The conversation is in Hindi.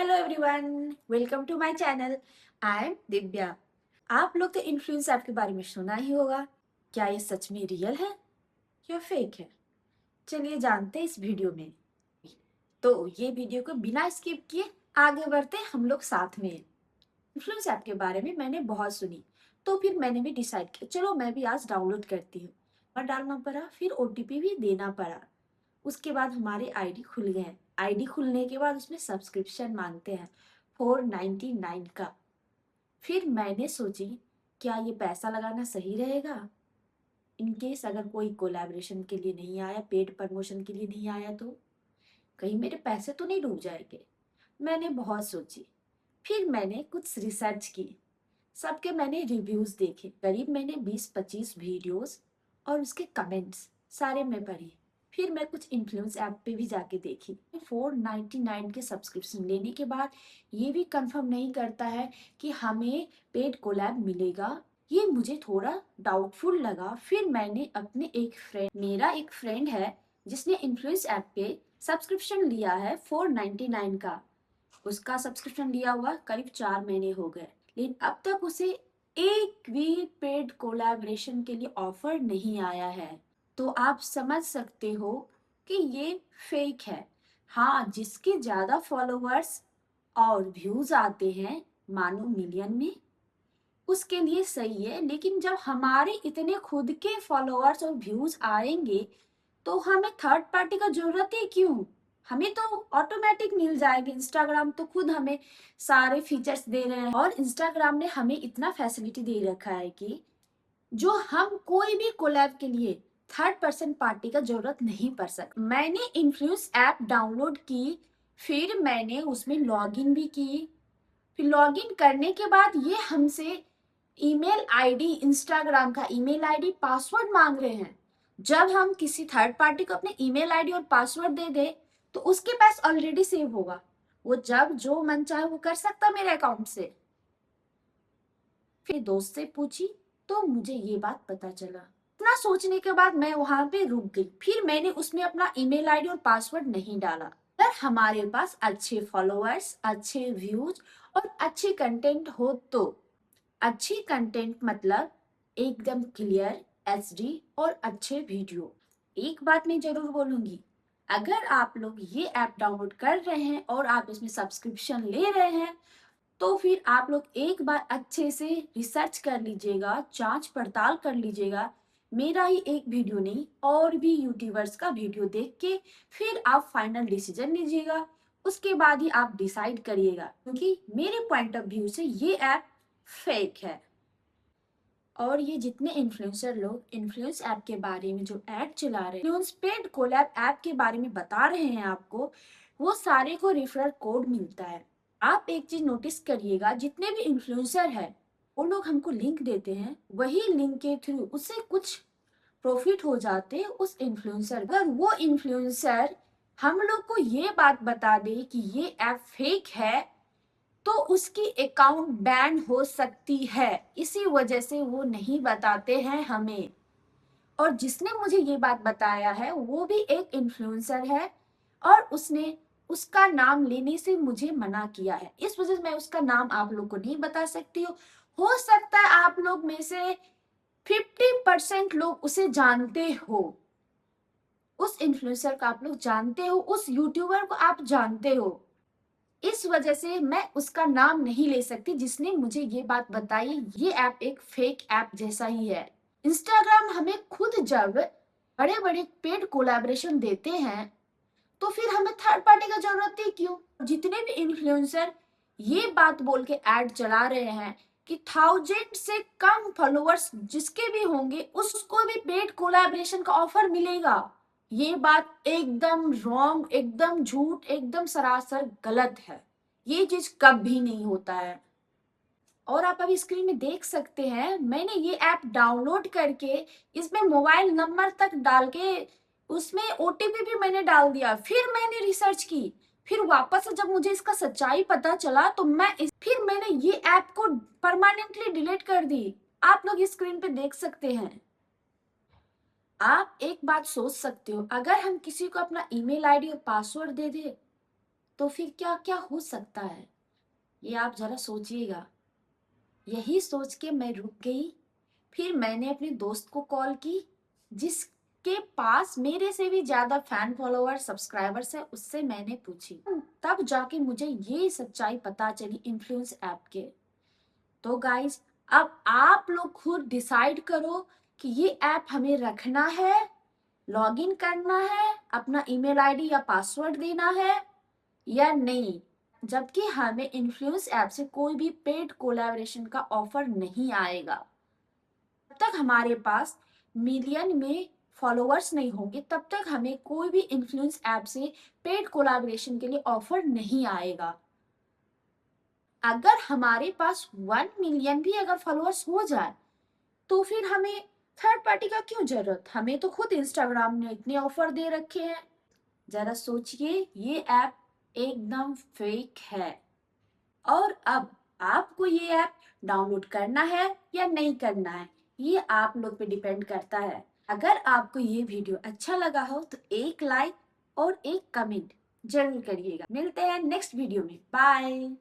Hello everyone, welcome to my channel. I am Divya. आप लोग तो इन्फ्लुएंस ऐप के बारे में सुना ही होगा। क्या ये सच में रियल है या फेक है? चलिए जानते हैं इस वीडियो में। तो ये वीडियो को बिना स्किप किए आगे बढ़ते हैं हम लोग साथ में। इन्फ्लुएंस ऐप के बारे में मैंने बहुत सुनी, तो फिर मैंने भी डिसाइड किया चलो मैं भी आज डाउनलोड करती हूँ। और डालना पड़ा, फिर ओटीपी भी देना पड़ा। उसके बाद हमारे आईडी खुल गए। आईडी खुलने के बाद उसमें सब्सक्रिप्शन मांगते हैं 499 का। फिर मैंने सोची क्या ये पैसा लगाना सही रहेगा? इनकेस अगर कोई कोलैबोरेशन के लिए नहीं आया, पेड प्रमोशन के लिए नहीं आया, तो कहीं मेरे पैसे तो नहीं डूब जाएंगे। मैंने बहुत सोची। फिर मैंने कुछ रिसर्च की, सबके मैंने रिव्यूज देखे। करीब मैंने 20-25 वीडियोस और उसके कमेंट्स सारे मैं पढ़ी। फिर मैं कुछ इन्फ्लुएंस ऐप पे भी जाके देखी। 499 के सब्सक्रिप्शन लेने के बाद ये भी कंफर्म नहीं करता है कि हमें पेड कोलैब मिलेगा। ये मुझे थोड़ा डाउटफुल लगा। फिर मैंने अपने मेरा एक फ्रेंड है जिसने इन्फ्लुएंस ऐप पे सब्सक्रिप्शन लिया है 499 का। उसका सब्सक्रिप्शन लिया हुआ करीब 4 महीने हो गए, लेकिन अब तक उसे एक भी पेड कोलैबोरेशन के लिए ऑफर नहीं आया है। तो आप समझ सकते हो कि ये फेक है। हाँ, जिसके ज्यादा फॉलोअर्स और व्यूज आते हैं, मानो मिलियन में, उसके लिए सही है। लेकिन जब हमारे इतने खुद के फॉलोअर्स और व्यूज आएंगे तो हमें थर्ड पार्टी का जरूरत ही क्यों? हमें तो ऑटोमेटिक मिल जाएगी। इंस्टाग्राम तो खुद हमें सारे फीचर्स दे रहे हैं, और इंस्टाग्राम ने हमें इतना फैसिलिटी दे रखा है कि जो हम कोई भी कोलैब के लिए थर्ड पर्सन पार्टी का जरूरत नहीं पड़ सकता। मैंने इन्फ्लुएंस ऐप डाउनलोड की, फिर मैंने उसमें लॉगिन भी की। फिर लॉगिन करने के बाद ये हमसे ईमेल आईडी, इंस्टाग्राम का ईमेल आईडी, पासवर्ड मांग रहे हैं। जब हम किसी थर्ड पार्टी को अपने ईमेल आईडी और पासवर्ड दे दे तो उसके पास ऑलरेडी सेव होगा। वो जब जो मन चाहे वो कर सकता मेरे अकाउंट से। फिर दोस्त से पूछी तो मुझे ये बात पता चला। इतना सोचने के बाद मैं वहां पे रुक गई। फिर मैंने उसमें अपना ईमेल आईडी और पासवर्ड नहीं डाला। अगर हमारे पास अच्छे फॉलोअर्स, अच्छे व्यूज और अच्छे कंटेंट हो तो, अच्छी कंटेंट मतलब एकदम क्लियर, एचडी और अच्छे वीडियो। एक बात मैं जरूर बोलूंगी, अगर आप लोग ये ऐप डाउनलोड कर रहे हैं और आप इसमें सब्सक्रिप्शन ले रहे हैं तो फिर आप लोग एक बार अच्छे से रिसर्च कर लीजिएगा, जांच पड़ताल कर लीजिएगा। मेरा ही एक वीडियो नहीं, और भी यूट्यूबर्स का वीडियो देख के फिर आप फाइनल डिसीजन लीजिएगा। उसके बाद ही आप डिसाइड करिएगा, क्योंकि मेरे पॉइंट ऑफ व्यू से ये ऐप फेक है। और ये जितने इन्फ्लुएंसर लोग इन्फ्लुएंस ऐप के बारे में जो ऐड चला रहे हैं, इन्फ्लुएंस पेड कोलैब ऐप के बारे में बता रहे हैं आपको, वो सारे को रेफरल कोड मिलता है। आप एक चीज नोटिस करिएगा, जितने भी इन्फ्लुएंसर है वो लोग हमको लिंक देते हैं, वही लिंक के थ्रू उससे कुछ प्रॉफिट हो जाते हैं उस इन्फ्लुएंसर। अगर वो इन्फ्लुएंसर हम लोग को ये बात बता दे कि ये ऐप फेक है तो उसकी अकाउंट बैन हो सकती है। इसी वजह से वो नहीं बताते हैं हमें। और जिसने मुझे ये बात बताया है वो भी एक इन्फ्लुएंसर है, और उसने उसका नाम लेने से मुझे मना किया है। इस वजह से मैं उसका नाम आप लोग को नहीं बता सकती हूँ। हो सकता है आप लोग में से 50% लोग उसे जानते हो, उस इन्फ्लुएंसर को आप लोग जानते हो, उस यूट्यूबर को आप जानते हो। इस वजह से मैं उसका नाम नहीं ले सकती जिसने मुझे ये बात बताई। ये ऐप एक फेक ऐप जैसा ही है। इंस्टाग्राम हमें खुद जब बड़े बड़े पेड कोलैबोरेशन देते हैं तो फिर हमें थर्ड पार्टी का जरूरत ही क्यों? जितने भी इन्फ्लुएंसर ये बात बोल के ऐड चला रहे हैं कि 1000 से कम फॉलोअर्स जिसके भी होंगे उसको भी पेड कोलैबोरेशन का ऑफर मिलेगा, ये बात एकदम रॉन्ग, एकदम झूठ, एकदम सरासर गलत है। ये चीज कभी नहीं होता है। और आप अभी स्क्रीन में देख सकते हैं, मैंने ये ऐप डाउनलोड करके इसमें मोबाइल नंबर तक डाल के उसमें ओटीपी भी मैंने डाल दिया। फिर मैंने रिसर्च की, फिर वापस से जब मुझे इसका सच्चाई पता चला तो फिर मैंने ये ऐप को परमानेंटली डिलीट कर दी। आप लोग स्क्रीन पे देख सकते हैं। आप एक बात सोच सकते हो, अगर हम किसी को अपना ईमेल आईडी और पासवर्ड दे दे तो फिर क्या क्या हो सकता है, ये आप जरा सोचिएगा। यही सोच के मैं रुक गई। फिर मैंने अपने दोस्त को कॉल की, जिसके पास मेरे से भी ज्यादा फैन फॉलोअर सब्सक्राइबर्स है, उससे मैंने पूछी। तब जाके मुझे ये सच्चाई पता चली इन्फ्लुएंस ऐप के। तो गाइज, अब आप लोग खुद डिसाइड करो कि ये ऐप हमें रखना है, लॉगिन करना है, अपना ईमेल आईडी या पासवर्ड देना है या नहीं। जबकि हमें इन्फ्लुएंस ऐप से कोई भी पेड कोलैबोरेशन का ऑफर नहीं आएगा। जब तक हमारे पास मिलियन में फॉलोअर्स नहीं होंगे, तब तक हमें कोई भी इन्फ्लुएंस ऐप से पेड कोलैबोरेशन के लिए ऑफर नहीं आएगा। अगर हमारे पास 1 मिलियन भी अगर फॉलोअर्स हो जाए, तो फिर हमें थर्ड पार्टी का क्यों जरूरत? हमें तो खुद इंस्टाग्राम ने इतने ऑफर दे रखे हैं। जरा सोचिए, ये ऐप एकदम फेक है। और अब आपको ये ऐप डाउनलोड करना है या नहीं करना है, ये आप लोग पे डिपेंड करता है। अगर आपको ये वीडियो अच्छा लगा हो तो एक लाइक और एक कमेंट जरूर करिएगा। मिलते हैं नेक्स्ट वीडियो में। बाय।